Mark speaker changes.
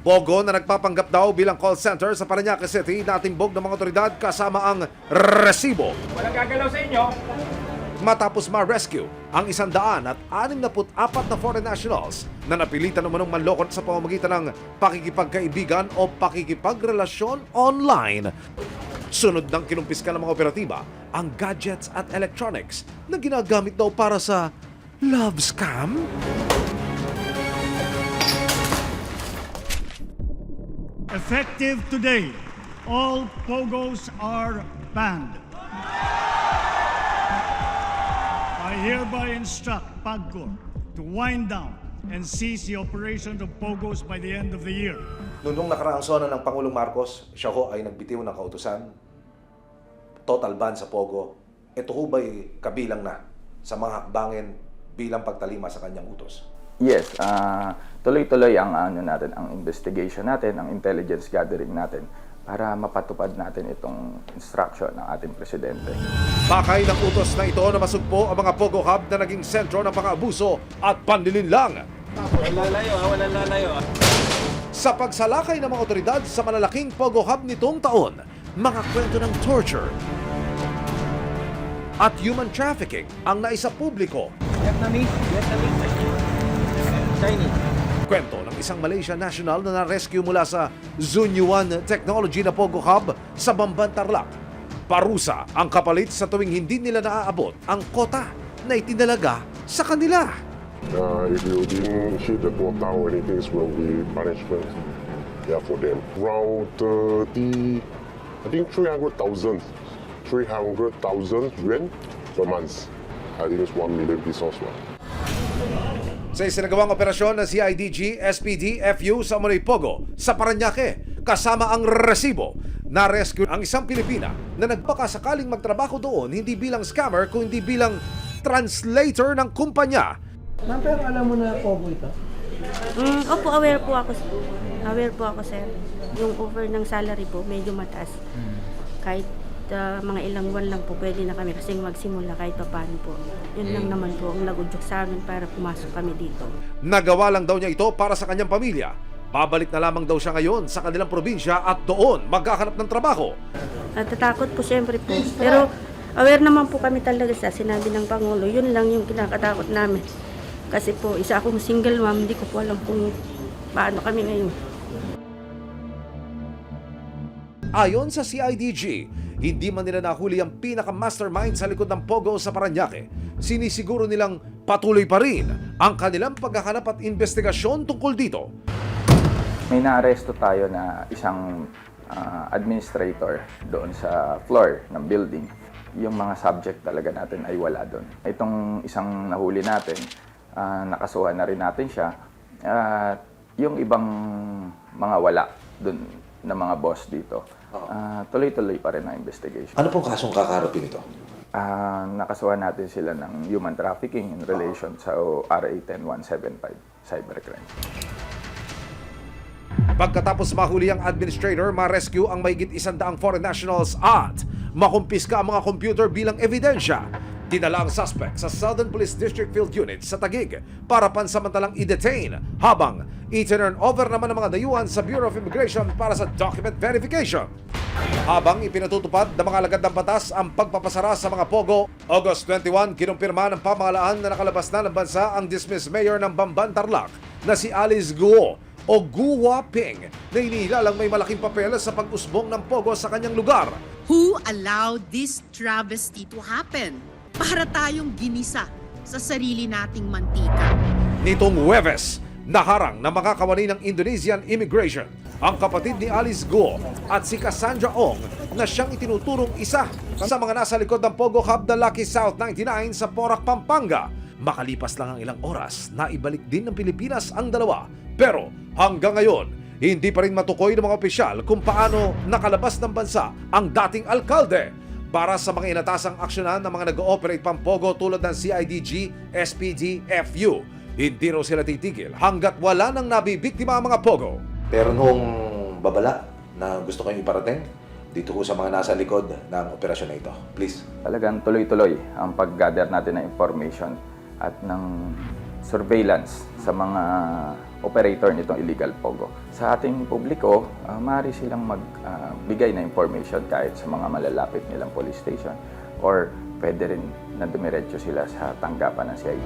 Speaker 1: Pogo na nagpapanggap daw bilang call center sa Parañaque City na timbog ng mga otoridad kasama ang resibo.
Speaker 2: Walang gagalaw sa inyo.
Speaker 1: Matapos ma-rescue ang 164 na foreign nationals na napilitan umanong manlokot sa pamamagitan ng pakikipagkaibigan o pakikipagrelasyon online. Sunod ng kinumpiska ng mga operatiba ang gadgets at electronics na ginagamit daw para sa love scam.
Speaker 3: Effective today, all POGOs are banned. I hereby instruct PAGCOR to wind down and cease the operations of POGOs by the end of the year.
Speaker 1: Nung nakaraang sona ng Pangulong Marcos, siya ho ay nagbitiw ng kautusan. Total ban sa Pogo. Ito ho ba'y kabilang na sa mga hakbangin bilang pagtalima sa kanyang utos?
Speaker 4: Yes, tuloy-tuloy ang natin, ang investigation natin, ang intelligence gathering natin para mapatupad natin itong instruction ng ating presidente.
Speaker 1: Pakay ng utos na ito na masugpo ang mga Pogo Hub na naging sentro ng pang-abuso at panlilinlang.
Speaker 2: Walang lalayo.
Speaker 1: Sa pagsalakay ng mga otoridad sa malalaking Pogo Hub nitong taon, mga kwento ng torture at human trafficking ang naisa publiko.
Speaker 2: Vietnamese, Chinese.
Speaker 1: Kwento ng isang Malaysian national na na-rescue mula sa Zunyuan Technology na Pogo Hub sa Bamban, Tarlac. Parusa ang kapalit sa tuwing hindi nila naaabot ang kota na itinalaga sa kanila.
Speaker 5: If you didn't hit the quota or anything, it will be punishment for them. Around 30, I think 300,000 yuan per month. I think it's 1 million pesos.
Speaker 1: Sa isinagawang operasyon ng CIDG, SPD, FU sa Manoy Pogo sa Parañaque, kasama ang resibo, na-rescue ang isang Pilipina na nagpakasakaling magtrabaho doon hindi bilang scammer kundi bilang translator ng kumpanya.
Speaker 6: Ma'am, pero alam mo na Pogo ito?
Speaker 7: Opo, aware po ako. Aware po ako, sir. Yung over ng salary po, medyo mataas. Kahit mga ilang buwan lang po, pwede na kami kasing magsimula kahit pa paano po. Yun lang naman po ang nagudyok sa amin para pumasok kami dito.
Speaker 1: Nagawa lang daw niya ito para sa kanyang pamilya. Babalik na lamang daw siya ngayon sa kanilang probinsya at doon maghahanap ng trabaho.
Speaker 7: Natatakot po siyempre po. Pero aware naman po kami talaga sa sinabi ng Pangulo. Yun lang yung kinakatakot namin. Kasi po, isa akong single mom, hindi ko po alam kung paano kami ngayon.
Speaker 1: Ayon sa CIDG, hindi man nila nahuli ang pinaka-mastermind sa likod ng Pogo sa Parañaque. Sinisiguro nilang patuloy pa rin ang kanilang paghahanap at investigasyon tungkol dito.
Speaker 4: May naaresto tayo na isang administrator doon sa floor ng building. Yung mga subject talaga natin ay wala doon. Itong isang nahuli natin, nakasuhan na rin natin siya. Yung ibang mga wala doon na mga boss dito. Tuloy-tuloy pa rin ang investigation.
Speaker 1: Ano pong kasong kakaharapin ito?
Speaker 4: Nakasuhan natin sila ng human trafficking in relation sa RA 10175, cybercrime.
Speaker 1: Pagkatapos mahuli ang administrator, ma-rescue ang mahigit 100 foreign nationals at makumpiska ang mga computer bilang ebidensya. Dinala ang suspect sa Southern Police District Field Unit sa Taguig para pansamantalang i-detain habang i-turn over naman ang mga dayuhan sa Bureau of Immigration para sa document verification. Habang ipinatutupad ng mga alagad ng batas ang pagpapasara sa mga Pogo, August 21, kinumpirma ng pamahalaan na nakalabas na ng bansa ang dismissed mayor ng Bamban, Tarlac na si Alice Guo o Guo Ping na inihilalang may malaking papel sa pag-usbong ng Pogo sa kanyang lugar.
Speaker 8: Who allowed this travesty to happen? Para tayong ginisa sa sarili nating mantika.
Speaker 1: Nitong Huwebes, naharang na mga kawani ng Indonesian immigration ang kapatid ni Alice Guo at si Cassandra Ong na siyang itinuturong isa sa mga nasa likod ng Pogo Hub na Lucky South 99 sa Porac, Pampanga. Makalipas lang ang ilang oras, naibalik din ng Pilipinas ang dalawa. Pero hanggang ngayon, hindi pa rin matukoy ng mga opisyal kung paano nakalabas ng bansa ang dating alkalde. Para sa mga inatasang aksyonan ng mga nag-ooperate pang Pogo tulad ng CIDG, SPD, FU, hindi raw sila titigil hanggat wala nang nabibiktima ang mga Pogo.
Speaker 9: Pero nung babala na gusto kayong iparating dito ko sa mga nasa likod ng operasyon na ito, please.
Speaker 4: Talagang tuloy-tuloy ang pag-gather natin ng information at ng surveillance sa mga operator nitong illegal POGO. Sa ating publiko, maaari silang magbigay na information kahit sa mga malalapit nilang police station or pwede rin na dumiretso sila sa tanggapan ng CID.